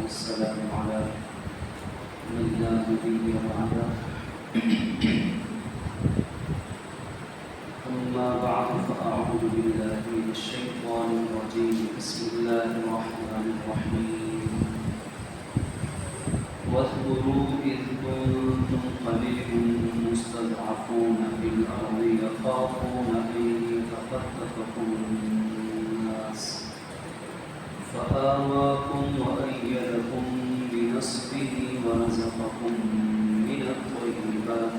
والسلام على من لا نبي بعده أما بعد فأعوذ بالله من الشيطان الرجيم بسم الله الرحمن الرحيم واذكروا إذ كنتم قليلا مستضعفون في الأرض يخافون أن يتخطفكم الناس فآواكم وأيدكم بنصره ورزقكم من الطيبات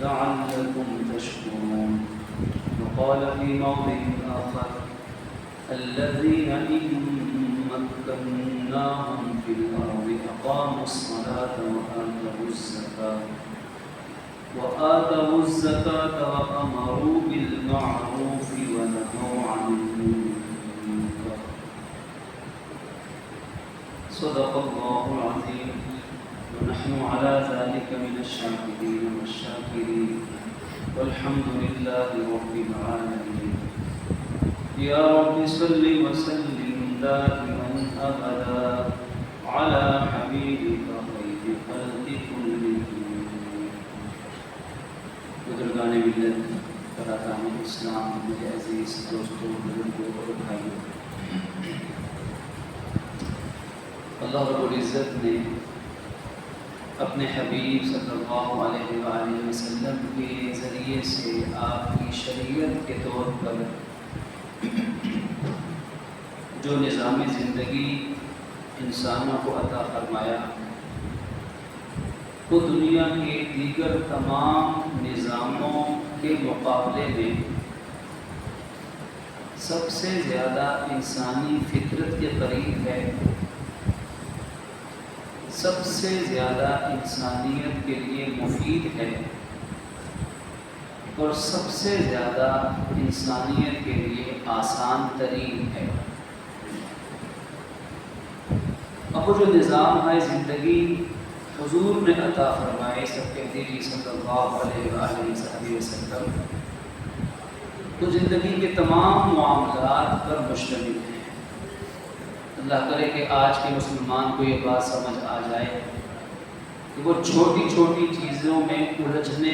لعلكم تشكرون. وقال في موضع آخر الذين إن مكناهم في الأرض أقاموا الصلاة وآتوا الزكاة وأمروا بالمعروف ونهوا عن المنكر. صدق الله العظيم ونحن على ذلك من الشاهدين والشاكرين والحمد لله رب العالمين. يا رب صل وسلم دائما أبدا على حبيبك خير خلق كلهم. بزرگان ملت، برادران اسلام، میرے عزیز دوستوں، بزرگوں اور بھائیوں، اللہ رب العزت نے اپنے حبیب صلی اللہ علیہ وآلہ وسلم کے ذریعے سے آپ کی شریعت کے طور پر جو نظام زندگی انسانوں کو عطا فرمایا وہ دنیا کے دیگر تمام نظاموں کے مقابلے میں سب سے زیادہ انسانی فطرت کے قریب ہے، سب سے زیادہ انسانیت کے لیے مفید ہے اور سب سے زیادہ انسانیت کے لیے آسان ترین ہے۔ اب وہ جو نظام ہے زندگی حضور نے عطا فرمائے، سب کہتے ہیں صلی اللہ علیہ وآلہ وسلم، تو زندگی کے تمام معاملات پر مشتمل ہے۔ اللہ کرے کہ آج کے مسلمان کو یہ بات سمجھ آ جائے کہ وہ چھوٹی چھوٹی چیزوں میں الجھنے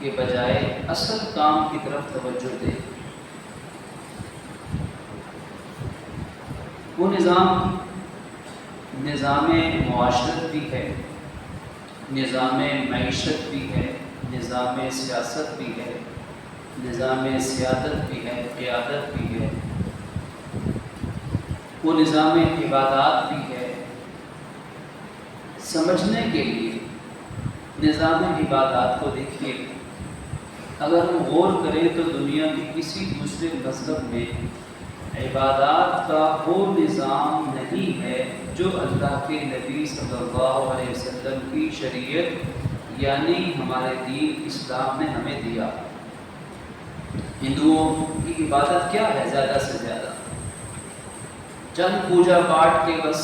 کے بجائے اصل کام کی طرف توجہ دے۔ وہ نظام معاشرت بھی ہے، نظام معیشت بھی ہے، نظام سیاست بھی ہے، نظام سیادت بھی ہے، قیادت بھی ہے، وہ نظام عبادات بھی ہے۔ سمجھنے کے لیے نظام عبادات کو دیکھیے، اگر ہم غور کریں تو دنیا کے کسی دوسرے مذہب میں عبادات کا وہ نظام نہیں ہے جو اللہ کے نبی صلی اللہ علیہ وسلم کی شریعت یعنی ہمارے دین اسلام نے ہمیں دیا۔ ہندوؤں کی عبادت کیا ہے؟ زیادہ سے زیادہ چند پوجا پاٹ کے بس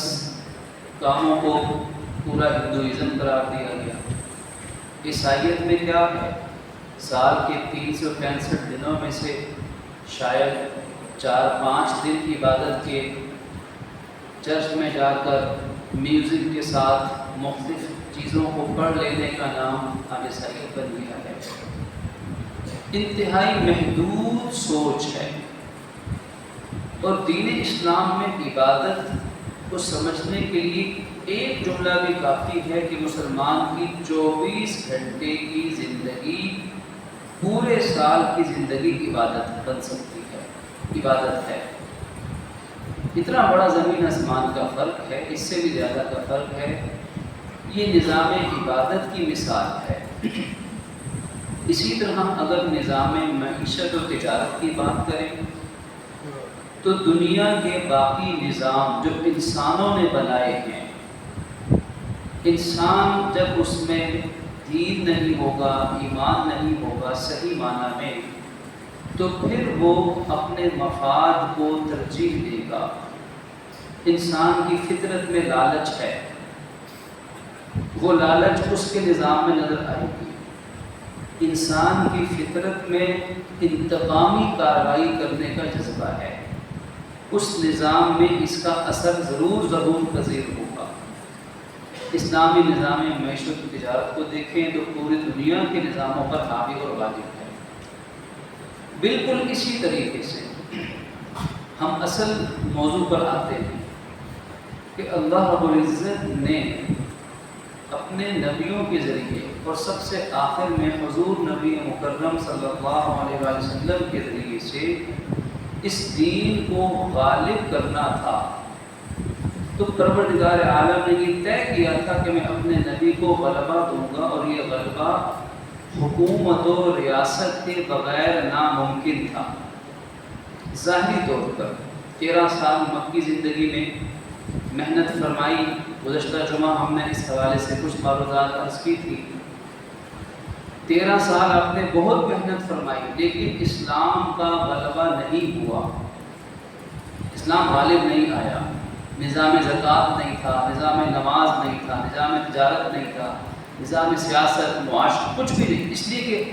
کاموں کو پورا ہندوازم قرار دیا گیا۔ عیسائیت میں کیا ہے؟ سال کے 365 دنوں میں سے شاید 4-5 دن عبادت کے، چرچ میں جا کر میوزک کے ساتھ مختلف چیزوں کو پڑھ لینے کا نام اب عیسائیت بن گیا ہے۔ انتہائی محدود سوچ ہے، اور دین اسلام میں عبادت کو سمجھنے کے لیے ایک جملہ بھی کافی ہے کہ مسلمان کی 24 گھنٹے کی زندگی پورے سال کی زندگی عبادت بن سکتی ہے، عبادت ہے۔ اتنا بڑا زمین آسمان کا فرق ہے، اس سے بھی زیادہ کا فرق ہے۔ یہ نظام عبادت کی مثال ہے۔ اسی طرح اگر نظام معیشت و تجارت کی بات کریں تو دنیا کے باقی نظام جو انسانوں نے بنائے ہیں، انسان جب اس میں دین نہیں ہوگا، ایمان نہیں ہوگا صحیح معنی میں، تو پھر وہ اپنے مفاد کو ترجیح دے گا۔ انسان کی فطرت میں لالچ ہے، وہ لالچ اس کے نظام میں نظر آئے گی۔ انسان کی فطرت میں انتقامی کارروائی کرنے کا جذبہ ہے، اس نظام میں اس کا اثر ضرور پذیر ہوگا۔ اسلامی نظام معیشت و تجارت کو دیکھیں تو پوری دنیا کے نظاموں پر حاوی اور غالب ہے۔ بالکل اسی طریقے سے ہم اصل موضوع پر آتے ہیں کہ اللہ رب العزت نے اپنے نبیوں کے ذریعے اور سب سے آخر میں حضور نبی مکرم صلی اللہ علیہ وآلہ وسلم کے ذریعے سے اس دین کو غالب کرنا تھا، تو پروردگار عالم نے یہ طے کیا تھا کہ میں اپنے نبی کو غلبہ دوں گا، اور یہ غلبہ حکومت و ریاست کے بغیر ناممکن تھا۔ ظاہری طور پر 13 سال مکی زندگی میں محنت فرمائی، گزشتہ جمعہ ہم نے اس حوالے سے کچھ معروضات عرض کی تھی۔ 13 سال آپ نے بہت محنت فرمائی، لیکن اسلام کا غلبہ نہیں ہوا، اسلام غالب نہیں آیا۔ نظام زکوٰۃ نہیں تھا، نظام نماز نہیں تھا، نظام تجارت نہیں تھا، نظام سیاست معاشرہ کچھ بھی نہیں، اس لیے کہ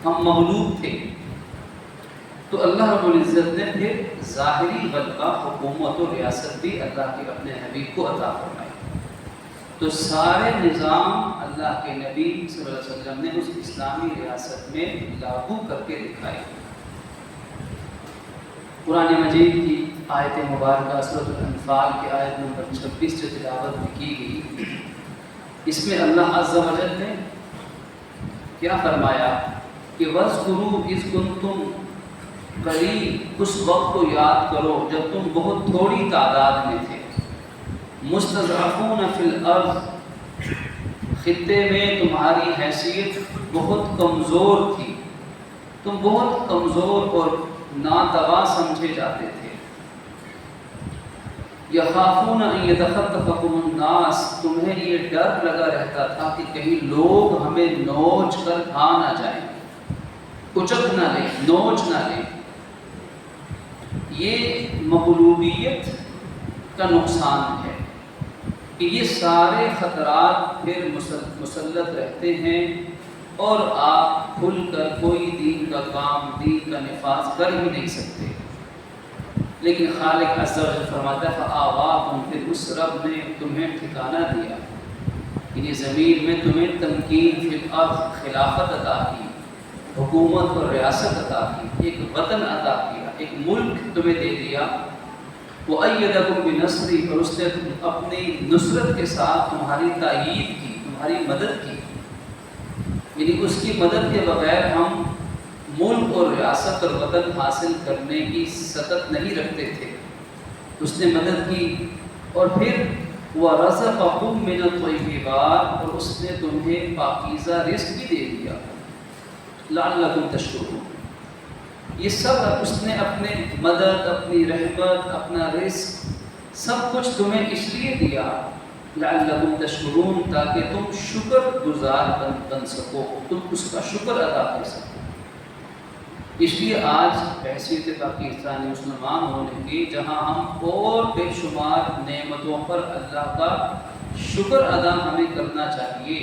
ہم مغلوب تھے۔ تو اللہ رب العزت نے پھر ظاہری غلبہ، حکومت و ریاست بھی اللہ کے اپنے حبیب کو عطا فرمائی۔ تو سارے نظام اللہ کے نبی صلی اللہ علیہ وسلم نے اس اسلامی ریاست میں لاگو کر کے دکھائے۔ قرآن مجید کی آیت مبارکہ سورۃ الانفال کی آیت نمبر 26 سے تلاوت کی گئی، اس میں اللہ عز و جل نے کیا فرمایا کہ وَاذْكُرُوا إِذْ كُنْتُمْ قلیل، اس وقت کو یاد کرو جب تم بہت تھوڑی تعداد میں تھے، مستضعفون فی الارض، خطے میں تمہاری حیثیت بہت کمزور تھی، تم بہت کمزور اور ناتوا سمجھے جاتے تھے۔ یخافون ان یتخطفکم الناس، تمہیں یہ ڈر لگا رہتا تھا کہ کہیں لوگ ہمیں نوچ کر کھا نہ جائیں، کچک نہ لیں، نوچ نہ لیں۔ یہ مغلوبیت کا نقصان ہے کہ یہ سارے خطرات پھر مسلط رہتے ہیں اور آپ کھل کر کوئی دین کا کام، دین کا نفاذ کر ہی نہیں سکتے۔ لیکن خالق عز و جل فرماتا ہے فآواکم، پھر اس رب نے تمہیں ٹھکانہ دیا، یعنی زمین میں تمہیں تمکین فی الارض، خلافت عطا کی، حکومت اور ریاست عطا کی، ایک وطن عطا کیا، ایک ملک تمہیں دے دیا۔ وَأَيَّدَكُمْ بِنَصْرِهِ، اور اس نے اپنی نصرت کے ساتھ تمہاری تائید کی، تمہاری مدد کی، یعنی اس کی مدد کے بغیر ہم ملک اور ریاست اور وطن حاصل کرنے کی سطح نہیں رکھتے تھے۔ اس نے مدد کی، اور پھر وَرَزَقَكُم مِّنَ الطَّيِّبَاتِ، اور اس نے تمہیں پاکیزہ رزق بھی دے دیا، لَعَلَّكُمْ تَشْكُرُونَ۔ یہ سب اس نے اپنے مدد، اپنی رحمت، اپنا رزق سب کچھ تمہیں اس لیے دیا لعلکم تشکرون، تاکہ تم شکر گزار بن سکو، تم اس کا شکر ادا کر سکو۔ اس لیے آج حیثیت پاکستانی مسلمان ہونے کی، جہاں ہم اور بے شمار نعمتوں پر اللہ کا شکر ادا ہمیں کرنا چاہیے،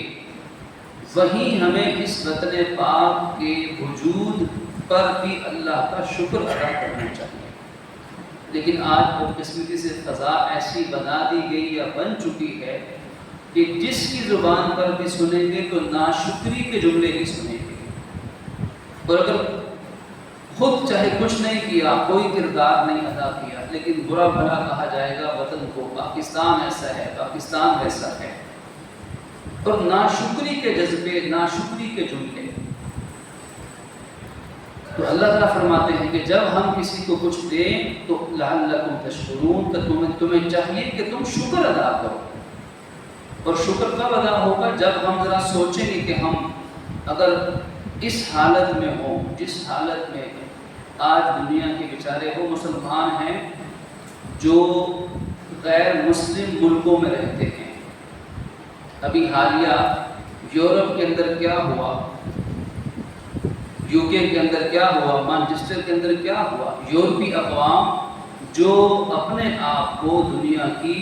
وہیں ہمیں اس وطن پاک کے وجود پر بھی اللہ کا شکر ادا کرنا چاہیے۔ لیکن آج بدقسمتی سے فضا ایسی بنا دی گئی یا بن چکی ہے کہ جس کی زبان پر بھی سنیں گے تو ناشکری کے جملے ہی سنیں گے، اور اگر خود چاہے کچھ نہیں کیا، کوئی کردار نہیں ادا کیا، لیکن برا بھلا کہا جائے گا وطن کو، پاکستان ایسا ہے، پاکستان ویسا ہے، اور ناشکری کے جذبے، ناشکری کے جملے۔ تو اللہ تعالیٰ فرماتے ہیں کہ جب ہم کسی کو کچھ دیں تو لعلکم تشکرون، تو تمہیں چاہیے کہ تم شکر ادا کرو۔ اور شکر کب ادا ہوگا؟ جب ہم ذرا سوچیں گے کہ ہم اگر اس حالت میں ہوں، جس حالت میں آج دنیا کے بیچارے وہ مسلمان ہیں جو غیر مسلم ملکوں میں رہتے ہیں۔ ابھی حالیہ یورپ کے اندر کیا ہوا، یو کے اندر کیا ہوا، مانچسٹر کے اندر کیا ہوا، یورپی اقوام جو اپنے آپ کو دنیا کی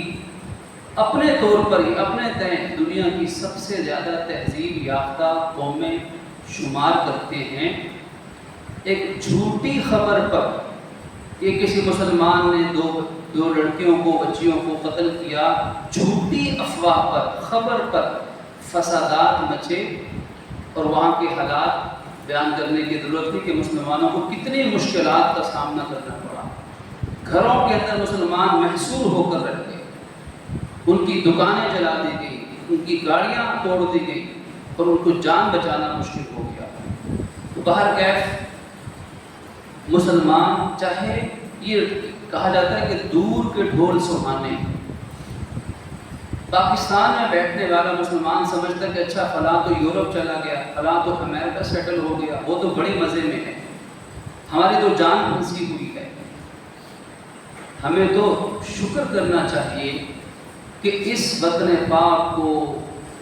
اپنے طور پر ہی اپنے تئیں دنیا کی سب سے زیادہ تہذیب یافتہ قومیں شمار کرتے ہیں، ایک جھوٹی خبر پر کہ کسی مسلمان نے دو لڑکیوں کو بچیوں کو قتل کیا، جھوٹی افواہ پر خبر پر فسادات مچے اور وہاں کے حالات بیان کرنے کی ضرورت تھی کہ مسلمانوں کو کتنی مشکلات کا سامنا کرنا پڑا۔ گھروں کے اندر مسلمان محصور ہو کر رہ گئے، ان کی دکانیں جلا دی گئی، ان کی گاڑیاں توڑ دی گئی اور ان کو جان بچانا مشکل ہو گیا۔ تو باہر کیف مسلمان، چاہے یہ کہا جاتا ہے کہ دور کے ڈھول سہانے، پاکستان میں بیٹھنے والا مسلمان سمجھتا ہے کہ اچھا فلاں تو یورپ چلا گیا، فلاں تو امریکہ سیٹل ہو گیا، وہ تو بڑے مزے میں ہے، ہماری تو جان پھنسی ہوئی ہے۔ ہمیں تو شکر کرنا چاہیے کہ اس وطن پاک کو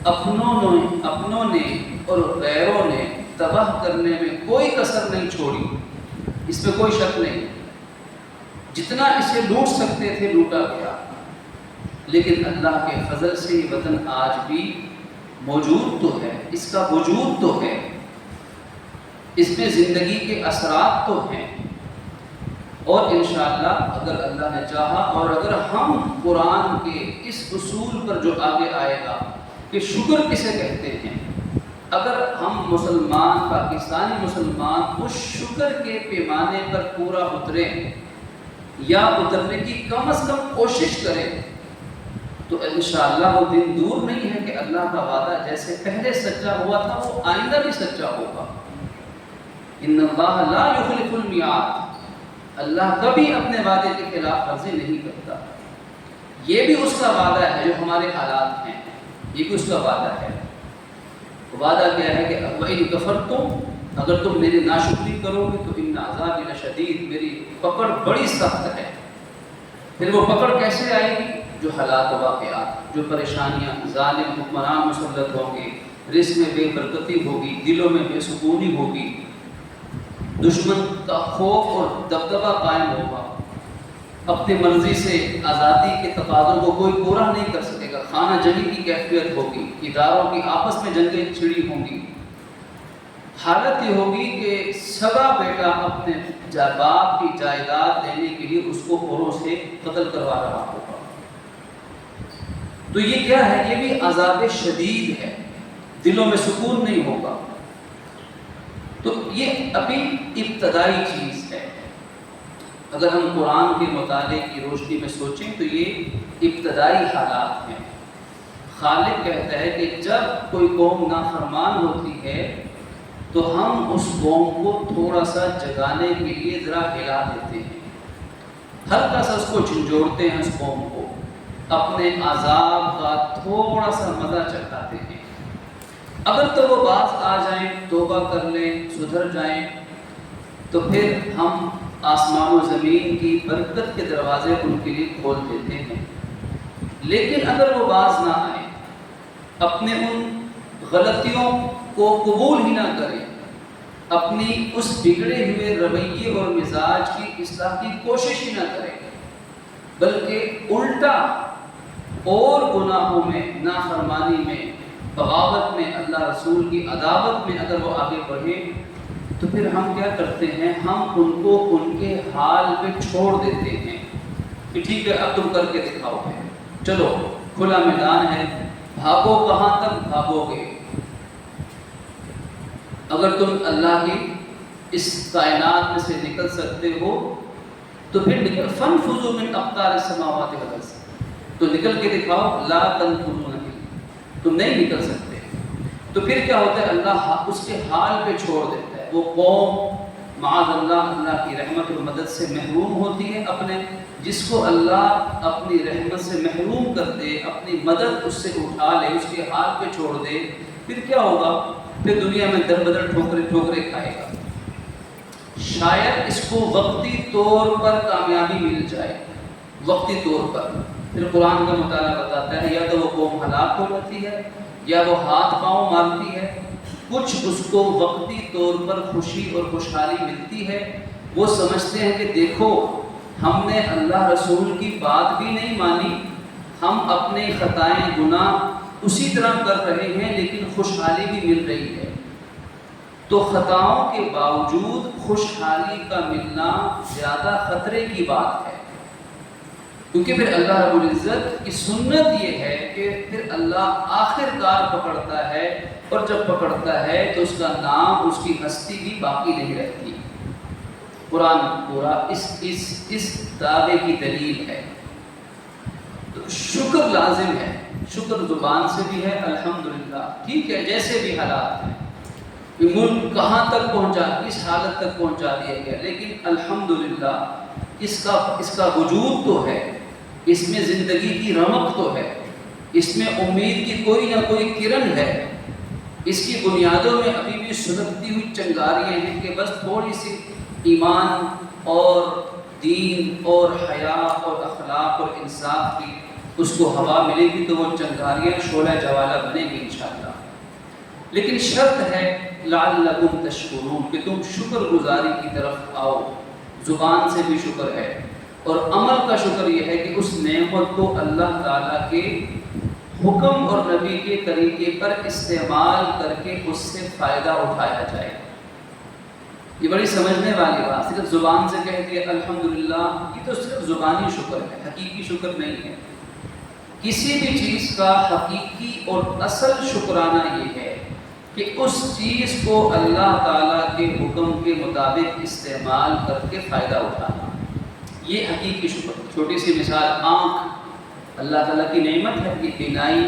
اپنوں نے اور غیروں نے تباہ کرنے میں کوئی کسر نہیں چھوڑی، اس میں کوئی شک نہیں۔ جتنا اسے لوٹ سکتے تھے لوٹا گیا، لیکن اللہ کے فضل سے یہ وطن آج بھی موجود تو ہے، اس کا وجود تو ہے، اس میں زندگی کے اثرات تو ہیں، اور انشاءاللہ اگر اللہ نے چاہا اور اگر ہم قرآن کے اس اصول پر جو آگے آئے گا کہ شکر کسے کہتے ہیں، اگر ہم مسلمان، پاکستانی مسلمان اس شکر کے پیمانے پر پورا اتریں یا اترنے کی کم از کم کوشش کریں، تو انشاءاللہ وہ دن دور نہیں ہے کہ اللہ کا وعدہ جیسے پہلے سچا ہوا تھا وہ آئندہ بھی سچا ہوگا۔ ان اللہ لا یخلف المیعاد، اللہ کبھی اپنے وعدے کے خلاف ورزی نہیں کرتا۔ یہ بھی اس کا وعدہ ہے جو ہمارے حالات ہیں، یہ بھی اس کا وعدہ ہے۔ وعدہ کیا ہے کہ وَإِن كَفَرْتُمْ، اگر تم میری ناشکری کرو گے تو ان عذابی لشدید، میری پکڑ بڑی سخت ہے۔ پھر وہ پکڑ کیسے آئے گی؟ جو حالات و واقعات، جو پریشانیاں، ظالم حکمران مسلط ہوں گے، رزق میں بے برکتی ہوگی، دلوں میں بے سکونی ہوگی، دشمن کا خوف اور دبدبہ قائم ہوگا، اپنی مرضی سے آزادی کے تقاضوں کو کوئی پورا نہیں کر سکے گا، خانہ جنگی کی کیفیت ہوگی، اداروں کی آپس میں جنگیں چھڑی ہوں گی، حالت یہ ہوگی کہ سگا بیٹا اپنے باپ کی جائیداد دینے کے لیے اس کو اوروں سے قتل کروا رہا ہوگا۔ تو یہ کیا ہے؟ یہ بھی عذاب شدید ہے، دلوں میں سکون نہیں ہوگا۔ تو یہ ابھی ابتدائی چیز ہے۔ اگر ہم قرآن کے مطالعے کی روشنی میں سوچیں تو یہ ابتدائی حالات ہیں۔ خالق کہتا ہے کہ جب کوئی قوم نافرمان ہوتی ہے تو ہم اس قوم کو تھوڑا سا جگانے کے لیے ذرا ہلا دیتے ہیں، ہلکا سا اس کو جھنجھوڑتے ہیں، اس قوم کو اپنے عذاب کا تھوڑا سا مزہ چکھاتے ہیں۔ اگر تو وہ باز آ جائیں، توبہ کر لیں، سدھر جائیں، تو پھر ہم آسمان و زمین کی برکت کے دروازے ان کے لیے کھول دیتے ہیں۔ لیکن اگر وہ باز نہ آئیں، اپنے ان غلطیوں کو قبول ہی نہ کریں، اپنی اس بگڑے ہوئے رویے اور مزاج کی اصلاح کی کوشش ہی نہ کریں، بلکہ الٹا اور گناہوں میں، نافرمانی میں، بغاوت میں، اللہ رسول کی عداوت میں اگر وہ آگے بڑھے، تو پھر ہم کیا کرتے ہیں؟ ہم ان کو ان کے حال پہ چھوڑ دیتے ہیں کہ ٹھیک ہے اب تم کر کے دکھاؤ گے، چلو کھلا میدان ہے، بھاگو، کہاں تک بھاگو گے؟ اگر تم اللہ کی اس کائنات میں سے نکل سکتے ہو تو پھر نکل، فانفذوا من اقطار السماوات والارض، تو نکل کے دکھاؤ، لا تنفذون، تم نہیں نکل سکتے۔ تو پھر کیا ہوتا ہے؟ اللہ اس کے حال پہ چھوڑ دیتا ہے، وہ قوم معاذ اللہ کی رحمت اور مدد سے محروم ہوتی ہے، اپنے جس کو اللہ اپنی رحمت سے محروم کر دے، اپنی مدد اس سے اٹھا لے، اس کے حال پہ چھوڑ دے، پھر کیا ہوگا؟ پھر دنیا میں در بدر ٹھوکرے کھائے گا۔ شاید اس کو وقتی طور پر کامیابی مل جائے، وقتی طور پر، پھر قرآن کا مطالعہ بتاتا ہے یا تو وہ قوم ہلاک ہو جاتی ہے یا وہ ہاتھ پاؤں مارتی ہے، کچھ اس کو وقتی طور پر خوشی اور خوشحالی ملتی ہے، وہ سمجھتے ہیں کہ دیکھو ہم نے اللہ رسول کی بات بھی نہیں مانی، ہم اپنے خطائیں گناہ اسی طرح کر رہے ہیں لیکن خوشحالی بھی مل رہی ہے۔ تو خطاؤں کے باوجود خوشحالی کا ملنا زیادہ خطرے کی بات ہے، کیونکہ پھر اللہ رب العزت کی سنت یہ ہے کہ پھر اللہ آخر کار پکڑتا ہے، اور جب پکڑتا ہے تو اس کا نام، اس کی ہستی بھی باقی نہیں رہتی۔ قرآن پورا اس دعوے کی دلیل ہے۔ تو شکر لازم ہے، شکر زبان سے بھی ہے الحمدللہ، ٹھیک ہے، جیسے بھی حالات ہیں، یہ ملک کہاں تک پہنچا، کس حالت تک پہنچا دیا گیا، لیکن الحمدللہ اس کا وجود تو ہے، اس میں زندگی کی رمق تو ہے، اس میں امید کی کوئی نہ کوئی کرن ہے، اس کی بنیادوں میں ابھی بھی سلگتی ہوئی چنگاریاں ہیں کہ بس تھوڑی سی ایمان اور دین اور حیا اور اخلاق اور انصاف کی اس کو ہوا ملے گی تو وہ چنگاریاں شعلہ جوالہ بنے گی انشاءاللہ۔ لیکن شرط ہے لعلکم تشکرون، کہ تم شکر گزاری کی طرف آؤ۔ زبان سے بھی شکر ہے، اور عمل کا شکر یہ ہے کہ اس نعمت کو اللہ تعالیٰ کے حکم اور نبی کے طریقے پر استعمال کر کے اس سے فائدہ اٹھایا جائے۔ یہ بڑی سمجھنے والی بات، صرف زبان سے کہہ دیا الحمدللہ، یہ تو صرف زبانی شکر ہے، حقیقی شکر نہیں ہے۔ کسی بھی چیز کا حقیقی اور اصل شکرانہ یہ ہے کہ اس چیز کو اللہ تعالیٰ کے حکم کے مطابق استعمال کر کے فائدہ اٹھانا، یہ حقیقی شکر۔ چھوٹی سی مثال، آنکھ اللہ تعالیٰ کی نعمت ہے، یہ بینائی،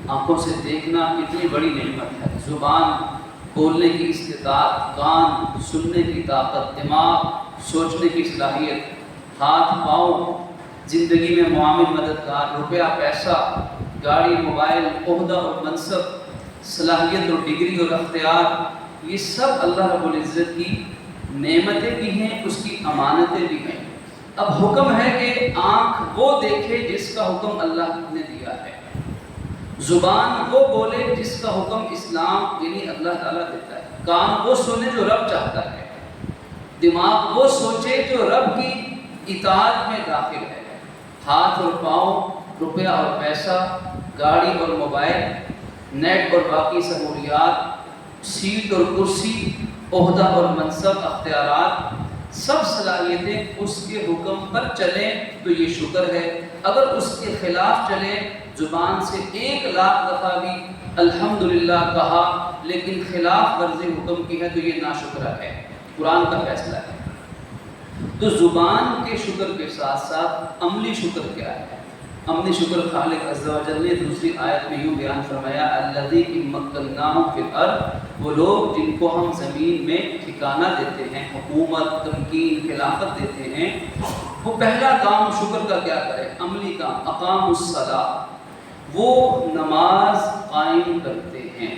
آنکھوں سے دیکھنا اتنی بڑی نعمت ہے۔ زبان بولنے کی استطاعت، کان سننے کی طاقت، دماغ سوچنے کی صلاحیت، ہاتھ پاؤں زندگی میں معاون مددگار، روپیہ پیسہ، گاڑی موبائل، عہدہ اور منصب، صلاحیت اور ڈگری اور اختیار، یہ سب اللہ رب العزت کی نعمتیں بھی ہیں، اس کی امانتیں بھی ہیں۔ اب حکم ہے کہ آنکھ وہ دیکھے جس کا حکم اللہ نے دیا ہے، زبان وہ بولے جس کا حکم اسلام یعنی اللہ تعالیٰ دیتا ہے، کان وہ سنے جو رب چاہتا ہے، دماغ وہ سوچے جو رب کی اطاعت میں داخل ہے، ہاتھ اور پاؤں، روپیہ اور پیسہ، گاڑی اور موبائل، نیٹ اور باقی سہولیات، سیٹ اور کرسی، عہدہ اور منصب، اختیارات، سب صلاحیتیں اس کے حکم پر چلیں تو یہ شکر ہے۔ اگر اس کے خلاف چلیں، زبان سے 1,00,000 دفعہ بھی الحمدللہ کہا لیکن خلاف ورزی حکم کی ہے تو یہ ناشکرہ ہے، قرآن کا فیصلہ ہے۔ تو زبان کے شکر کے ساتھ ساتھ عملی شکر کیا ہے؟ عملی شکر خالق عز و جل نے دوسری آیت میں یوں بیان فرمایا، الذی ان مکناہم فی الارض، وہ لوگ جن کو ہم زمین میں ٹھکانہ دیتے ہیں، حکومت، تمکین، خلافت دیتے ہیں، وہ پہلا کام شکر کا کیا کرے؟ عملی کام، اقاموا الصلاۃ، وہ نماز قائم کرتے ہیں۔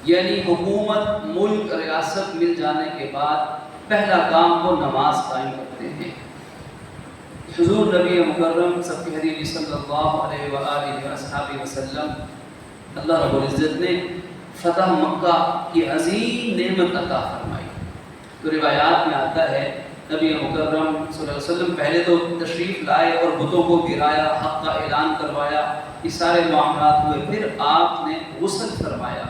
یعنی حکومت، ملک، ریاست مل جانے کے بعد پہلا کام وہ نماز قائم کرتے ہیں۔ حضور نبی مکرم صفی حدیث صلی اللہ علیہ وآلہ وصحبہ وسلم، اللہ رب العزت نے فتح مکہ کی عظیم نعمت عطا فرمائی۔ تو روایات میں آتا ہے نبی مکرم صلی اللہ علیہ وسلم پہلے تو تشریف لائے اور بتوں کو گرایا، حق کا اعلان کروایا، یہ سارے معاملات ہوئے، پھر آپ نے غسل فرمایا۔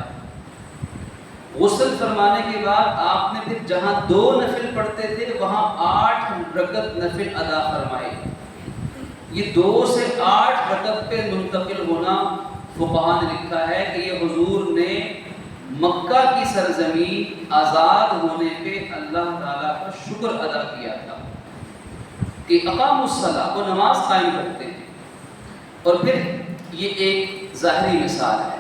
غسل فرمانے کے بعد آپ نے پھر جہاں 2 نفل پڑھتے تھے وہاں 8 رکعت نفل ادا فرمائے۔ یہ 2 سے 8 رکعت پہ منتقل ہونا، فقہاء نے لکھا ہے کہ یہ حضور نے مکہ کی سرزمین آزاد ہونے پہ اللہ تعالیٰ کا شکر ادا کیا تھا کہ اقاموا الصلاۃ، وہ نماز قائم کرتے ہیں۔ اور پھر یہ ایک ظاہری مثال ہے،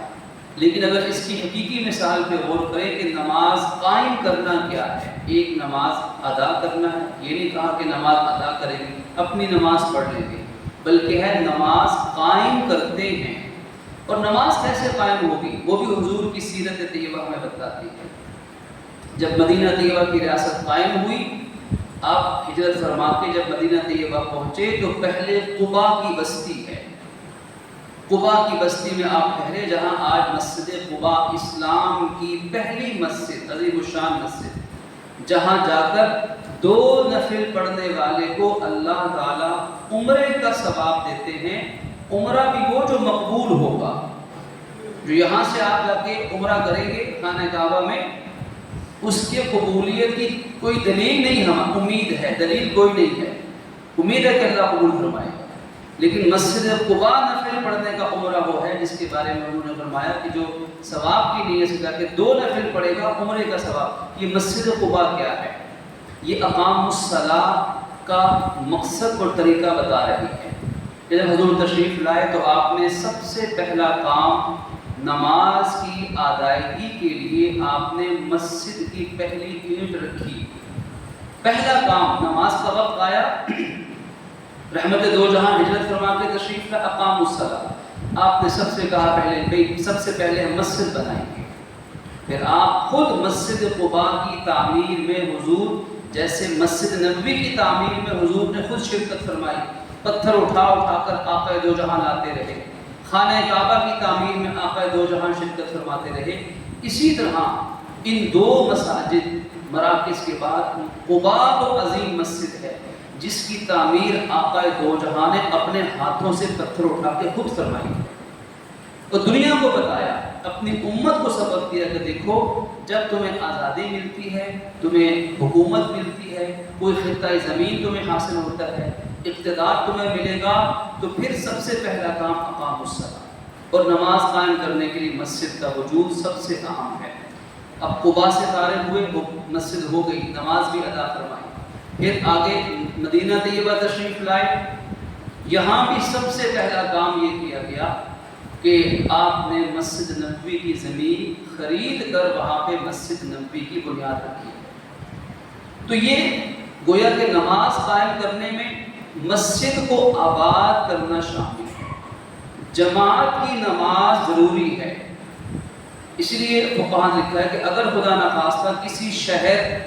لیکن اگر اس کی حقیقی مثال پہ غور کریں کہ نماز قائم کرنا کیا ہے، ایک نماز ادا کرنا ہے، یہ نہیں کہا کہ نماز ادا کریں گے، اپنی نماز پڑھ لیں گے، بلکہ ہے نماز قائم کرتے ہیں۔ اور نماز کیسے قائم ہوگی وہ بھی حضور کی سیرت طیبہ ہمیں بتاتی ہے۔ جب مدینہ طیبہ کی ریاست قائم ہوئی، آپ ہجرت فرما کے جب مدینہ طیبہ پہنچے تو پہلے قبا کی بستی ہے، قبا کی بستی میں آپ ٹھہرے، جہاں آج مسجد قبا اسلام کی پہلی مسجد، عظیم الشان مسجد، جہاں جا کر 2 نفل پڑھنے والے کو اللہ تعالیٰ عمرے کا ثواب دیتے ہیں۔ عمرہ بھی وہ جو مقبول ہوگا، جو یہاں سے آپ جا کے عمرہ کریں گے خانہ کعبہ میں، اس کے قبولیت کی کوئی دلیل نہیں، ہم امید ہے، دلیل کوئی نہیں ہے، امید ہے کہ اللہ قبول فرمائے گا۔ لیکن مسجد قباء نفل پڑھنے کا عمرہ وہ ہے جس کے بارے میں انہوں نے فرمایا کہ جو ثواب کی نیت سے جا کے 2 نفل پڑھے گا عمرے کا ثواب۔ یہ مسجد قباء کیا ہے؟ یہ اقام الصلاۃ کا مقصد اور طریقہ بتا رہی ہے۔ جب حضور تشریف لائے تو آپ نے سب سے پہلا کام نماز کی ادائیگی کے لیے آپ نے مسجد کی پہلی اینٹ رکھی۔ پہلا کام، نماز کا وقت آیا، رحمت دو جہاں ہجرت فرما کے تشریف لائے، اقام الصلاۃ، آپ نے سب سے کہا سب سے پہلے ہم مسجد بنائیں گے۔ پھر آپ خود مسجد قباء کی تعمیر میں حضور، جیسے مسجد نبوی کی تعمیر میں حضور نے خود شرکت فرمائی، پتھر اٹھا کر آقا دو جہاں لاتے رہے، خانہ کعبہ کی تعمیر میں آقا دو جہاں شرکت فرماتے رہے۔ اسی طرح ان 2 مساجد مراکز کے بعد قباء تو عظیم مسجد ہے جس کی تعمیر آقا دو جہاں نے اپنے ہاتھوں سے پتھر اٹھا کے خود فرمائی اور دنیا کو بتایا، اپنی امت کو سبق دیا کہ دیکھو جب تمہیں آزادی ملتی ہے، تمہیں حکومت ملتی ہے، کوئی خطہ زمین تمہیں حاصل ہوتا ہے، اقتدار تمہیں ملے گا، تو پھر سب سے پہلا کام اقام الصلاۃ اور نماز قائم کرنے کے لیے مسجد کا وجود سب سے اہم ہے۔ اب قباء سے فارغ ہوئے، وہ مسجد ہو گئی، نماز بھی ادا فرمائی، پھر آگے مدینہ طیبہ تشریف لائے، یہاں بھی سب سے پہلا کام یہ کیا گیا کہ آپ نے مسجد نبوی کی زمین خرید کر وہاں پہ مسجد نبوی کی بنیاد رکھی۔ تو یہ گویا کہ نماز قائم کرنے میں مسجد کو آباد کرنا شامل ہے۔ جماعت کی نماز ضروری ہے، اس لیے فقہاء نے لکھا ہے کہ اگر خدا نخواستہ کسی شہر،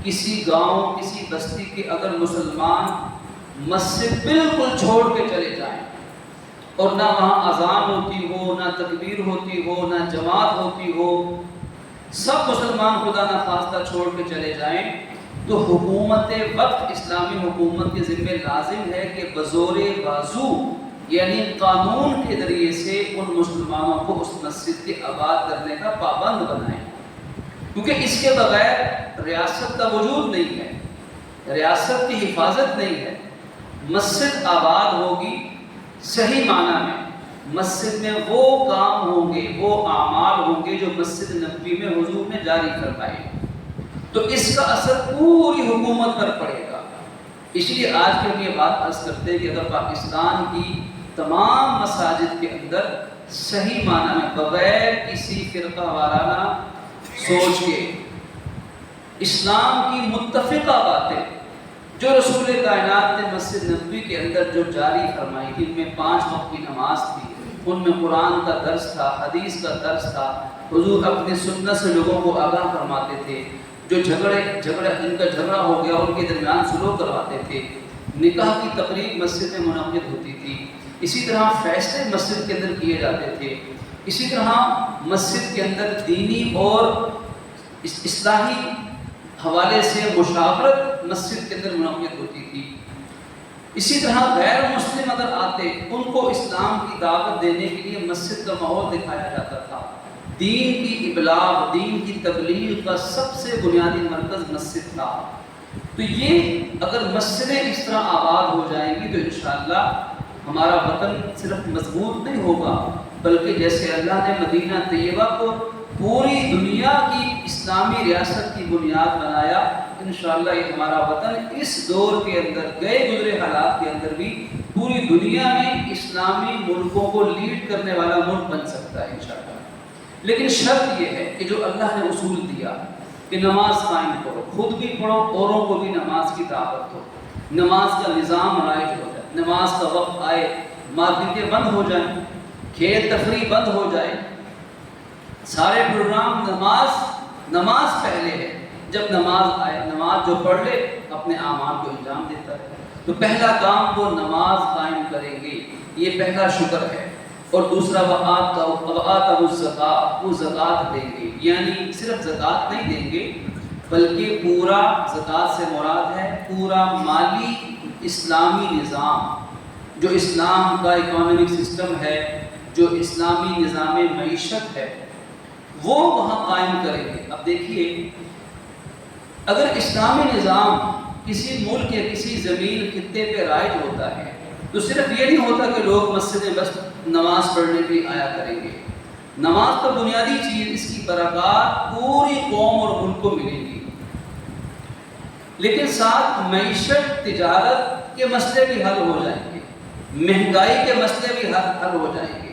کسی گاؤں، کسی بستی کے اگر مسلمان مسجد بالکل چھوڑ کے چلے جائیں اور نہ وہاں اذان ہوتی ہو، نہ تکبیر ہوتی ہو، نہ جماعت ہوتی ہو، سب مسلمان خدا نخواستہ چھوڑ کے چلے جائیں، تو حکومت وقت، اسلامی حکومت کے ذمہ لازم ہے کہ بزور بازو یعنی قانون کے ذریعے سے ان مسلمانوں کو اس مسجد کے آباد کرنے کا پابند بنائیں، کیونکہ اس کے بغیر ریاست کا وجود نہیں ہے، ریاست کی حفاظت نہیں ہے۔ مسجد آباد ہوگی صحیح معنی میں، مسجد میں وہ کام ہوں گے، وہ اعمال ہوں گے جو مسجد نبوی میں حضور نے جاری فرمائے، تو اس کا اثر پوری حکومت پر پڑے گا۔ اس لیے آج کے یہ بات عرض کرتے ہیں کہ اگر پاکستان کی تمام مساجد کے اندر صحیح معنی میں بغیر کسی فرقہ وارانہ سوچ کے اسلام کی متفقہ باتیں جو رسول کائنات نے مسجد نبوی کے اندر جو جاری فرمائی تھی، ان میں 5 وقت کی نماز تھی، ان میں قرآن کا درس تھا، حدیث کا درس تھا، حضور اپنی سنت سے لوگوں کو آگاہ فرماتے تھے، جو ان کا جھگڑا ہو گیا ان کے درمیان سلوک کرواتے تھے، نکاح کی تقریب مسجد میں منعقد ہوتی تھی، اسی طرح فیصلے مسجد کے اندر کیے جاتے تھے، اسی طرح مسجد کے اندر دینی اور اصلاحی حوالے سے مشاورت مسجد کے اندر منعقد ہوتی تھی۔ اسی طرح غیر مسلم اگر آتے ان کو اسلام کی دعوت دینے کے لیے مسجد کا ماحول دکھایا جاتا تھا۔ دین کی ابلاغ، دین کی تبلیغ کا سب سے بنیادی مرکز مسجد تھا۔ تو یہ اگر مسجدیں اس طرح آباد ہو جائیں گی تو انشاءاللہ ہمارا وطن صرف مضبوط نہیں ہوگا، بلکہ جیسے اللہ نے مدینہ طیبہ کو پوری دنیا کی اسلامی ریاست کی بنیاد بنایا، انشاءاللہ یہ ہمارا وطن اس دور کے اندر، گئے گزرے حالات کے اندر بھی پوری دنیا میں اسلامی ملکوں کو لیڈ کرنے والا ملک بن سکتا ہے انشاءاللہ۔ لیکن شرط یہ ہے کہ جو اللہ نے اصول دیا کہ نماز قائم کرو، خود بھی پڑھو، اوروں کو بھی نماز کی دعوت دو، نماز کا نظام رائج ہو جائے، نماز کا وقت آئے، مارکیٹیں بند ہو جائیں، کھیل تفریح بند ہو جائے، سارے پروگرام نماز پہلے ہے، جب نماز آئے نماز جو پڑھ لے اپنے اعمال کو انجام دیتا ہے۔ تو پہلا کام وہ نماز قائم کریں گے، یہ پہلا شکر ہے، اور دوسرا وآتوا الزکاۃ، وہ زکوٰۃ دیں گے، یعنی صرف زکوٰۃ نہیں دیں گے بلکہ پورا، زکوٰۃ سے مراد ہے پورا مالی اسلامی نظام، جو اسلام کا اکنامک سسٹم ہے، جو اسلامی نظام معیشت ہے، وہ وہاں قائم کریں گے۔ اب دیکھیے اگر اسلامی نظام کسی ملک یا کسی زمین خطے پہ رائج ہوتا ہے تو صرف یہ نہیں ہوتا کہ لوگ مسجد میں بس نماز پڑھنے بھی آیا کریں گے. نماز تو بنیادی چیز، اس کی برکات پوری قوم اور ملک کو ملیں گی، لیکن ساتھ معیشت، تجارت کے مسئلے بھی حل ہو جائیں گے، مہنگائی کے مسئلے بھی حل ہو جائیں گے.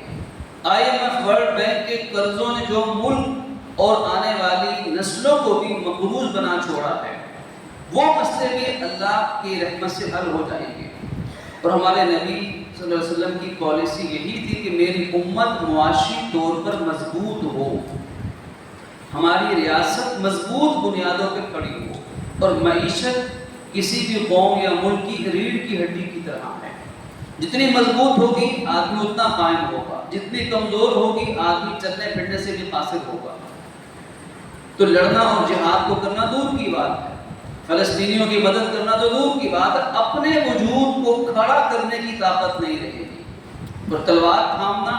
IMF ورلڈ بینک کے قرضوں نے جو ملک اور آنے والی نسلوں کو بھی مقروض بنا چھوڑا ہے، وہ مسئلے بھی اللہ کی رحمت سے حل ہو جائیں گے. اور ہمارے نبی صلی اللہ علیہ وسلم کی پالیسی یہی تھی کہ میری امت معاشی طور پر مضبوط ہو، ہماری ریاست مضبوط بنیادوں پہ کھڑی ہو، اور معیشت کسی بھی قوم یا ملک کی ریڑھ کی ہڈی کی طرح ہے. جتنی مضبوط ہوگی آدمی اتنا قائم ہوگا، جتنی کمزور ہوگی آدمی چلنے پھرنے سے بھی قاصر ہوگا. تو لڑنا اور جہاد کو کرنا دور کی بات ہے، فلسطینیوں کی مدد کرنا تو دور کی بات ہے، اپنے وجود کو کھڑا کرنے کی طاقت نہیں رہے گی. اور تلوار تھامنا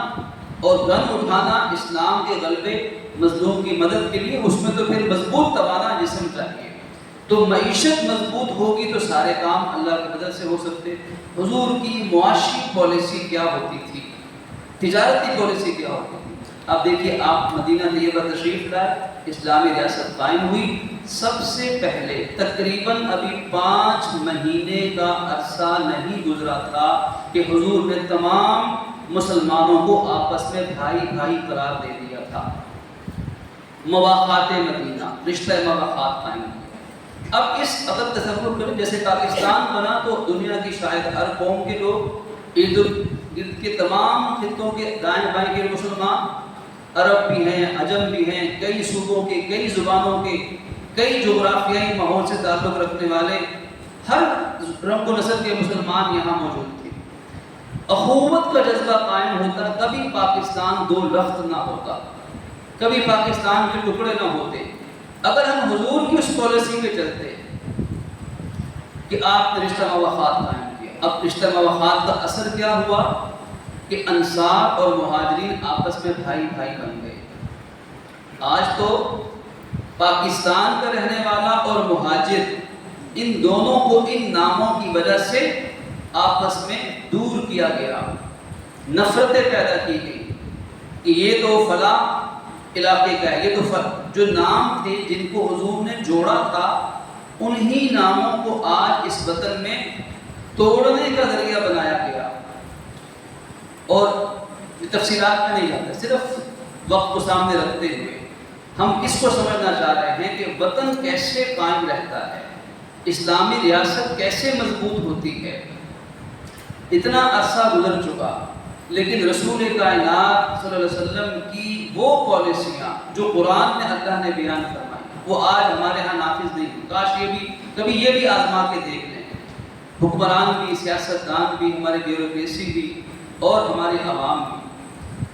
اور گن اٹھانا اسلام کے غلبے، مظلوم کی مدد کے لیے، اس میں تو پھر مضبوط توانا جسم چاہیے. تو معیشت مضبوط ہوگی تو سارے کام اللہ کی مدد سے ہو سکتے. حضور کی معاشی پالیسی کیا ہوتی تھی، تجارتی پالیسی کیا ہوتی تھی؟ اب دیکھیے، آپ مدینہ طیبہ تشریف لائے، اسلامی ریاست قائم ہوئی. سب سے پہلے تقریباً ابھی 5 مہینے کا عرصہ نہیں گزرا تھا کہ حضور نے تمام مسلمانوں کو آپس میں بھائی بھائی قرار دے دیا تھا. مواقعات مدینہ، رشتہ مواقعات قائم ہوئے. اب اگر تصور کریں جیسے پاکستان بنا تو دنیا کی شاید ہر قوم کے لوگ، ارد گرد کے تمام خطوں کے دائیں بائیں کے مسلمان، عرب بھی ہیں، عجم بھی ہیں، کئی صوبوں کے، کئی زبانوں کے، کئی جغرافیائی ماحول سے تعلق رکھنے والے، ہر رنگ و نسل کے مسلمان یہاں موجود تھے. اخوت کا جذبہ قائم ہوتا، کبھی پاکستان دو لخت نہ ہوتا، کبھی پاکستان کے ٹکڑے نہ ہوتے. اگر ہم حضور کی اس پالیسی پہ چلتے کہ آپ نے رشتہ مواخات قائم کیا. اب رشتہ مواخات کا اثر کیا ہوا کہ انصار اور مہاجرین آپس میں بھائی بھائی بن گئے. آج تو پاکستان کا رہنے والا اور مہاجر، ان دونوں کو ان ناموں کی وجہ سے آپس میں دور کیا گیا، نفرتیں پیدا کی گئی کہ یہ تو فلاں علاقے کا ہے، یہ تو جو نام تھے جن کو حضور نے جوڑا تھا، انہی ناموں کو آج اس وطن میں توڑنے کا ذریعہ بنایا گیا. اور تفصیلات میں نہیں جاتا، صرف وقت کو سامنے رکھتے ہوئے ہم اس کو سمجھنا چاہ رہے ہیں کہ وطن کیسے قائم رہتا ہے، اسلامی ریاست کیسے مضبوط ہوتی ہے. اتنا عرصہ گزر چکا، لیکن رسول کائنات صلی اللہ علیہ وسلم کی وہ پالیسیاں جو قرآن میں اللہ نے بیان فرمائی، وہ آج ہمارے ہاں نافذ نہیں ہوئی. کاش یہ بھی کبھی یہ بھی آزما کے دیکھ لیں، حکمران بھی، سیاستدان بھی، ہمارے بیوروکریسی بھی، اور ہمارے عوام بھی.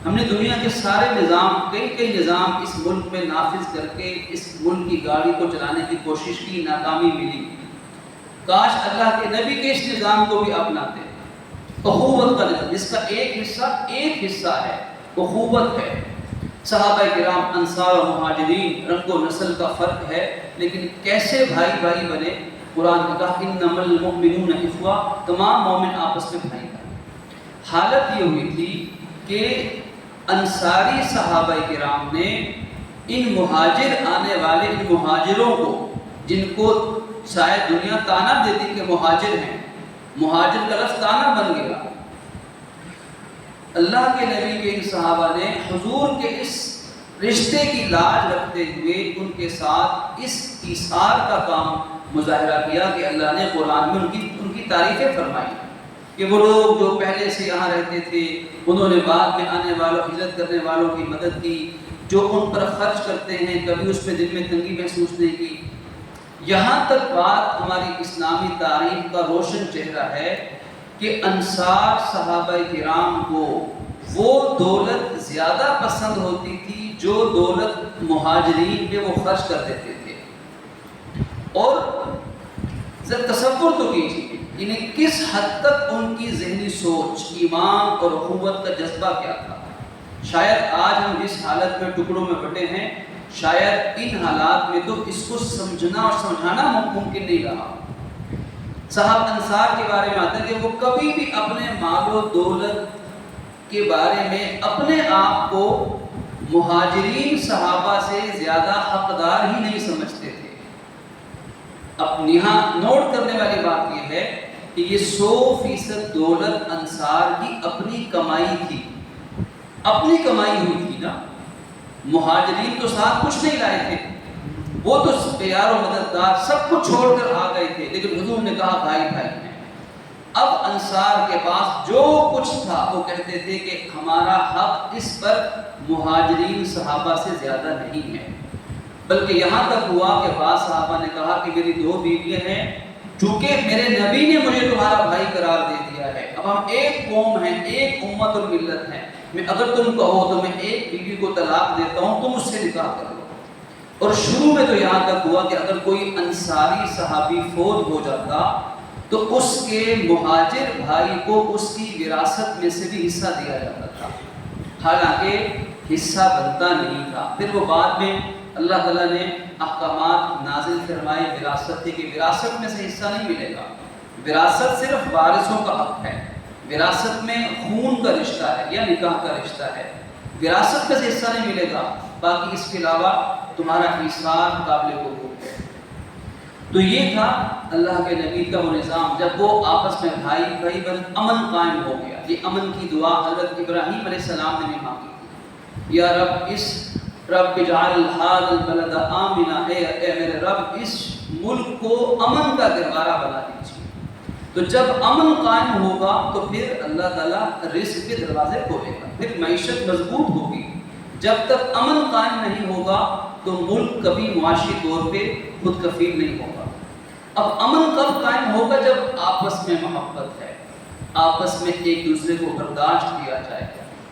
ہم نے دنیا کے سارے نظام، کئی نظام اس ملک میں نافذ کر کے اس ملک کی گاڑی کو چلانے کی کوشش کی، ناکامی ملی. کاش اللہ کے نبی کے اس نظام کو بھی اپناتے. اخوت کا نظام، جس کا ایک حصہ ہے اخوت ہے. صحابہ کرام، انصار و مہاجرین، رنگ و نسل کا فرق ہے، لیکن کیسے بھائی بھائی بنے. قرآن نے کہا انما المؤمنون اخوہ، تمام مومن آپس میں بھائی بھائی. حالت یہ ہوئی تھی کہ انصاری صحابہ کرام نے ان مہاجر آنے والے، ان مہاجروں کو، جن کو شاید دنیا تانا دیتی کہ مہاجر ہیں، مہاجر کا لفظ تانا بن گیا، اللہ کے نبی کے ان صحابہ نے حضور کے اس رشتے کی لاج رکھتے ہوئے ان کے ساتھ اس ایثار کا کام مظاہرہ کیا کہ اللہ نے قرآن میں ان کی تعریفیں فرمائی کہ وہ لوگ جو پہلے سے یہاں رہتے تھے، انہوں نے بعد میں آنے والوں، ہجرت کرنے والوں کی مدد کی، جو ان پر خرچ کرتے ہیں کبھی اس پہ دل میں تنگی محسوس نہیں کی. یہاں تک بات ہماری اسلامی تاریخ کا روشن چہرہ ہے کہ انصار صحابہ کرام کو وہ دولت زیادہ پسند ہوتی تھی جو دولت مہاجرین پہ وہ خرچ کر دیتے تھے. اور ذرا تصور تو کیجیے انہیں کس حد تک ان کی ذہنی سوچ، ایمان اور اخوت کا جذبہ کیا تھا. شاید آج ہم جس حالت میں ٹکڑوں میں بٹے ہیں، شاید ان حالات میں تو اس کو سمجھنا اور سمجھانا ممکن نہیں رہا۔ صحابہ انصار کے بارے میں آتا ہے کہ وہ کبھی بھی اپنے مال و دولت کے بارے میں اپنے آپ کو مہاجرین صحابہ سے زیادہ حقدار ہی نہیں سمجھتے تھے۔ اب یہاں نوٹ کرنے والی بات یہ ہے کہ یہ 100% دولت انصار کی اپنی کمائی تھی، اپنی کمائی ہوئی تھی نا۔ مہاجرین تو ساتھ کچھ نہیں لائے تھے، وہ تو پیار و مددگار سب کچھ چھوڑ کر آ گئے تھے، لیکن حضور نے کہا بھائی بھائی ہیں۔ اب انصار کے پاس جو کچھ تھا وہ کہتے تھے کہ ہمارا حق اس پر مہاجرین صحابہ سے زیادہ نہیں ہے، بلکہ یہاں تک ہوا کہ بعض صحابہ نے کہا کہ میری 2 بیویاں ہیں، چونکہ میرے نبی نے مجھے تمہارا بھائی قرار دے دیا ہے، اب ہم ایک قوم ہیں، ایک امت اور ملت ہیں، میں اگر تم کہو تو میں ایک بیوی کو طلاق دیتا ہوں، تم اس سے نکاح کر لو۔ اور شروع میں تو یہاں تک ہوا کہ اگر کوئی انصاری صحابی فوت ہو جاتا تو اس کے مہاجر بھائی کو اس کی وراثت میں سے بھی حصہ دیا جاتا تھا، حالانکہ حصہ بنتا نہیں تھا۔ پھر وہ بعد میں اللہ تعالیٰ نے احکامات نازل فرمائے وراثت کے، کہ وراثت میں سے حصہ نہیں ملے گا، وراثت صرف وارثوں کا حق ہے، وراثت میں خون کا رشتہ ہے یا نکاح کا رشتہ ہے، وراثت میں سے حصہ نہیں ملے گا، باقی اس کے علاوہ تمہارا حساب قابل قبول ہے۔ تو یہ تھا اللہ کے نبی کا وہ نظام، جب وہ آپس میں بھائی بند امن قائم ہو گیا۔ یہ امن کی دعا حضرت ابراہیم علیہ السلام نے بھی مانگی تھی، یا رب اجعل هذا البلد آمنا، اے میرے رب اس ملک کو امن کا گہوارہ بنا دیجیے۔ تو جب امن قائم ہوگا تو پھر اللہ تعالیٰ رزق کے دروازے کھولے گا، پھر معیشت مضبوط ہوگی۔ جب تک امن قائم نہیں ہوگا تو ملک کبھی معاشی طور پہ خود کفیل نہیں ہوگا۔ اب امن کب قائم ہوگا؟ جب آپس میں محبت ہے، آپس میں ایک دوسرے کو برداشت کیا جائے،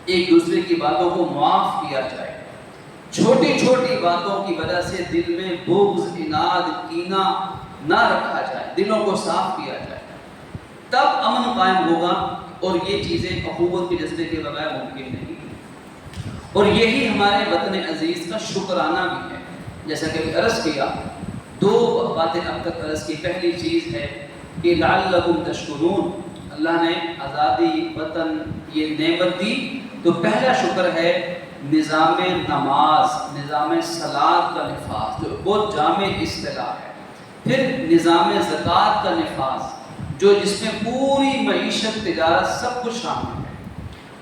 ایک دوسرے کی باتوں کو معاف کیا جائے، چھوٹی چھوٹی باتوں کی وجہ سے دل میں بغض، عناد، کینہ نہ رکھا جائے، دلوں کو صاف کیا جائے، تب امن قائم ہوگا۔ اور یہ چیزیں اخوت کے جذبے کے بغیر ممکن نہیں۔ اور یہی ہمارے وطن عزیز کا شکرانہ بھی ہے، جیسا کہ عرض کیا، 2 باتیں اب تک عرض کی۔ پہلی چیز ہے کہ لعلکم تشکرون، اللہ نے آزادی وطن یہ نعمت دی، تو پہلا شکر ہے نظام نماز، نظام صلاۃ کا نفاذ، جو بہت جامع اصطلاح ہے۔ پھر نظام زکوٰۃ کا نفاذ، جو جس میں پوری معیشت، تجارت سب کچھ شامل ہے۔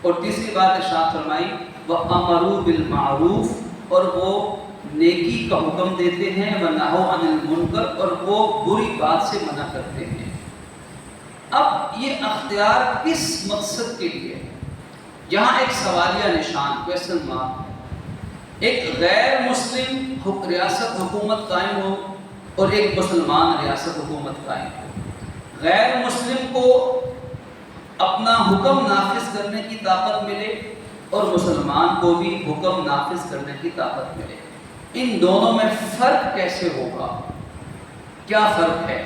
اور تیسری بات ارشاد فرمائی وَأَمَرُوا بِالْمَعْرُوفِ، اور وہ نیکی کا حکم دیتے ہیں، وَنَهَوْا عَنِ الْمُنکَرِ، اور وہ بری بات سے منع کرتے ہیں۔ اب یہ اختیار کس مقصد کے لیے؟ یہاں ایک سوالیہ نشان، کویسچن مارک۔ ایک غیر مسلم ریاست حکومت قائم ہو اور ایک مسلمان ریاست حکومت قائم ہو، غیر مسلم کو اپنا حکم نافذ کرنے کی طاقت ملے اور مسلمان کو بھی حکم نافذ کرنے کی طاقت ملے، ان دونوں میں فرق کیسے ہوگا؟ کیا فرق ہے؟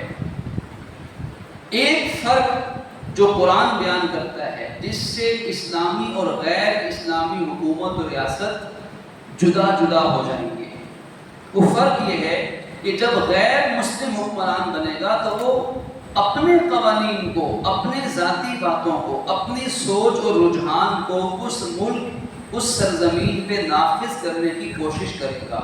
ایک فرق جو قرآن بیان کرتا ہے، جس سے اسلامی اور غیر اسلامی حکومت اور ریاست جدا جدا ہو جائیں گے، وہ فرق یہ ہے کہ جب غیر مسلم حکمران بنے گا تو وہ اپنے قوانین کو، اپنے ذاتی باتوں کو، اپنی سوچ اور رجحان کو اس ملک، اس سرزمین پہ نافذ کرنے کی کوشش کرے گا،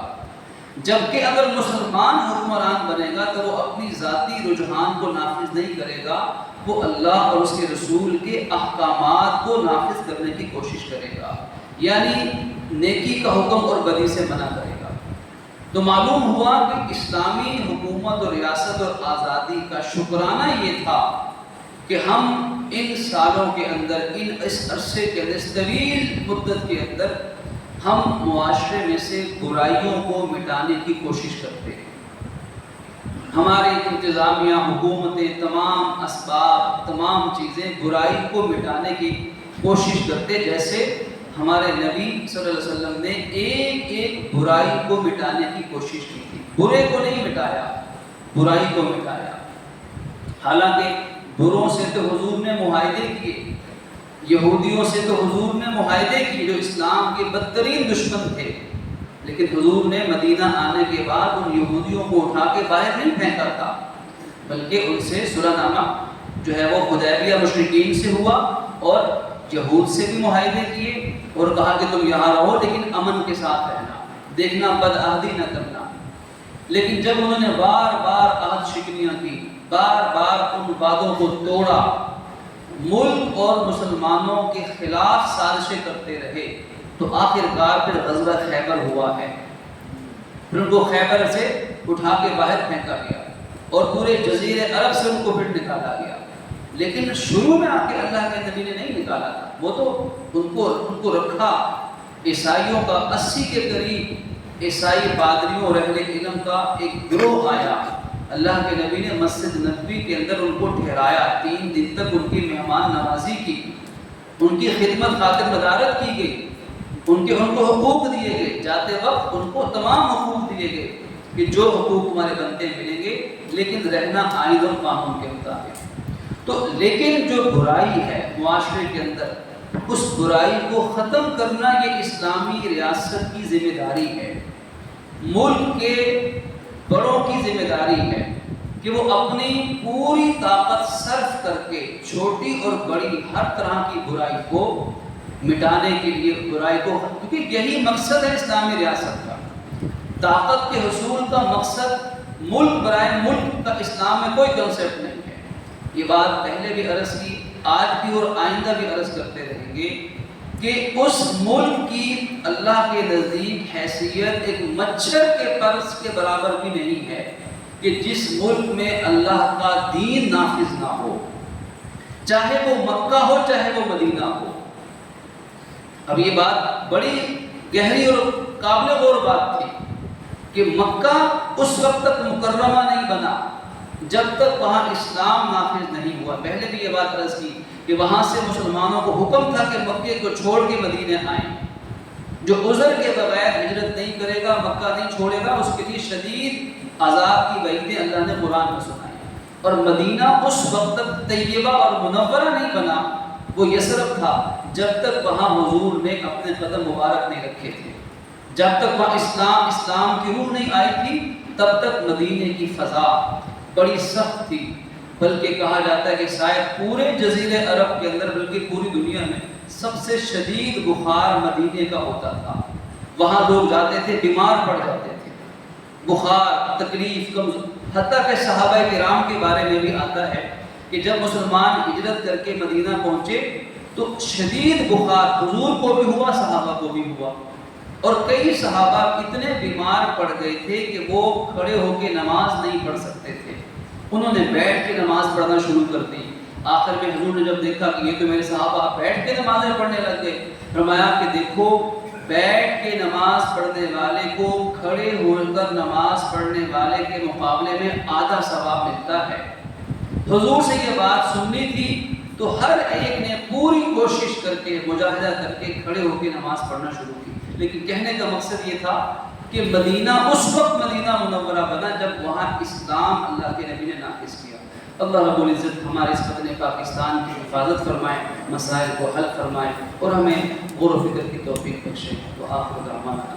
جبکہ اگر مسلمان حکمران بنے گا تو وہ اپنی ذاتی رجحان کو نافذ نہیں کرے گا، وہ اللہ اور اس کے رسول کے احکامات کو نافذ کرنے کی کوشش کرے گا، یعنی نیکی کا حکم اور بدی سے منع کرے گا۔ تو معلوم ہوا کہ اسلامی حکومت اور ریاست اور آزادی کا شکرانہ یہ تھا کہ ہم ان سالوں کے اندر، اس عرصے کے اندر، اس طویل مدت کے اندر ہم معاشرے میں سے برائیوں کو مٹانے کی کوشش کرتے ہیں۔ ہماری انتظامیہ، حکومتیں، تمام اسباب، تمام چیزیں برائی کو مٹانے کی کوشش کرتے، جیسے ہمارے نبی صلی اللہ علیہ وسلم نے ایک ایک برائی کو مٹانے کی کوشش کی تھی۔ برے کو نہیں مٹایا، برائی کو مٹایا۔ حالانکہ بروں سے تو حضور نے معاہدے کیے، یہودیوں سے تو حضور نے معاہدے کیے جو اسلام کے بدترین دشمن تھے، لیکن حضور نے مدینہ آنے کے بعد ان یہودیوں کو اٹھا کے باہر نہیں پھینکا تھا، بلکہ ان سے صلح نامہ جو ہے وہ حدیبیہ مشرکین سے ہوا اور یہود سے بھی معاہدے کیے اور کہا کہ تم یہاں رہو لیکن امن کے ساتھ رہنا، دیکھنا بدعہدی نہ کرنا۔ لیکن جب انہوں نے بار بار عہد شکنیاں کی، بار بار ان وعدوں کو توڑا، ملک اور مسلمانوں کے خلاف سازشیں کرتے رہے، تو آخر کار پھر غزوہ خیبر ہوا ہے۔ پھر ان کو خیبر سے اٹھا کے باہر پھینکا گیا اور پورے جزیرے عرب سے ان کو پھر نکالا گیا۔ لیکن شروع میں آ کے اللہ کے نبی نے نہیں نکالا تھا، وہ تو ان کو رکھا۔ عیسائیوں کا 80 کے قریب عیسائی پادریوں اور اہل علم کا ایک گروہ آیا، اللہ کے نبی نے مسجد نبوی کے اندر ان کو ٹھہرایا، 3 دن تک ان کی مہمان نوازی کی، ان کی خدمت خاطر مدارت کی گئی، ان کو حقوق دیے گئے، جاتے وقت ان کو تمام حقوق دیے گئے کہ جو حقوق تمہارے بنتے ملیں گے، لیکن رہنا آئین اور قانون کے مطابق۔ تو لیکن جو برائی ہے معاشرے کے اندر، اس برائی کو ختم کرنا یہ اسلامی ریاست کی ذمہ داری ہے، ملک کے بڑوں کی ذمہ داری ہے کہ وہ اپنی پوری طاقت صرف کر کے چھوٹی اور بڑی ہر طرح کی برائی کو مٹانے کے لیے، برائی کو، کیونکہ یہی مقصد ہے اسلامی ریاست کا۔ طاقت کے حصول کا مقصد ملک برائے ملک کا اسلام میں کوئی کنسیپٹ نہیں ہے۔ یہ بات پہلے بھی عرض کی، آج بھی اور آئندہ بھی عرض کرتے رہیں گے کہ اس ملک کی اللہ کے نزدیک حیثیت ایک مچھر کے پرس کے برابر بھی نہیں ہے کہ جس ملک میں اللہ کا دین نافذ نہ ہو، چاہے وہ مکہ ہو چاہے وہ مدینہ ہو۔ اب یہ بات بڑی گہری اور قابل غور بات تھی کہ مکہ اس وقت تک مکرمہ نہیں بنا جب تک وہاں اسلام نافذ نہیں ہوا۔ پہلے بھی یہ بات عرض کی کہ وہاں سے مسلمانوں کو حکم تھا کہ مکے کو چھوڑ کے مدینے آئیں، جو عذر کے بغیر ہجرت نہیں کرے گا، مکہ نہیں چھوڑے گا، اس کے لیے شدید عذاب کی وعیدیں اللہ نے قرآن میں سنائی۔ اور مدینہ اس وقت تک طیبہ اور منورہ نہیں بنا، وہ یثرب تھا جب تک وہاں حضور نے اپنے قدم مبارک نہیں رکھے تھے، جب تک وہاں اسلام کی روح نہیں آئی تھی، تب تک مدینے کی فضا بڑی سخت تھی۔ بلکہ کہا جاتا ہے کہ شاید پورے جزیرے عرب کے اندر، بلکہ پوری دنیا میں سب سے شدید بخار مدینے کا ہوتا تھا۔ وہاں لوگ جاتے تھے بیمار پڑ جاتے تھے، بخار، تکلیف، کمزور، حتیٰ کہ صحابہ کرام کے بارے میں بھی آتا ہے کہ جب مسلمان ہجرت کر کے مدینہ پہنچے تو شدید بخار حضور کو بھی ہوا، صحابہ کو بھی ہوا، اور کئی صحابہ اتنے بیمار پڑ گئے تھے کہ وہ کھڑے ہو کے نماز نہیں پڑھ سکتے تھے، انہوں نے بیٹھ کے نماز پڑھنا شروع کر دی۔ آخر میں حضور نے جب دیکھا کہ یہ تو میرے صحابہ بیٹھ کے نمازیں پڑھنے لگ گئے، فرمایا کہ دیکھو بیٹھ کے نماز پڑھنے والے کو کھڑے ہو کر نماز پڑھنے والے کے مقابلے میں آدھا ثواب ملتا ہے۔ حضور سے یہ بات سننی تھی تو ہر ایک نے پوری کوشش کر کے، مجاہدہ کر کے کھڑے ہو کے نماز پڑھنا شروع کی۔ لیکن کہنے کا مقصد یہ تھا کہ مدینہ اس وقت مدینہ منورہ بنا جب وہاں اسلام اللہ کے نبی نے نافذ کیا۔ اللہ رب العزت ہمارے اس وطن پاکستان کی حفاظت فرمائے، مسائل کو حل فرمائے اور ہمیں غور و فکر کی توفیق بخشے۔ تو آخر دعوانا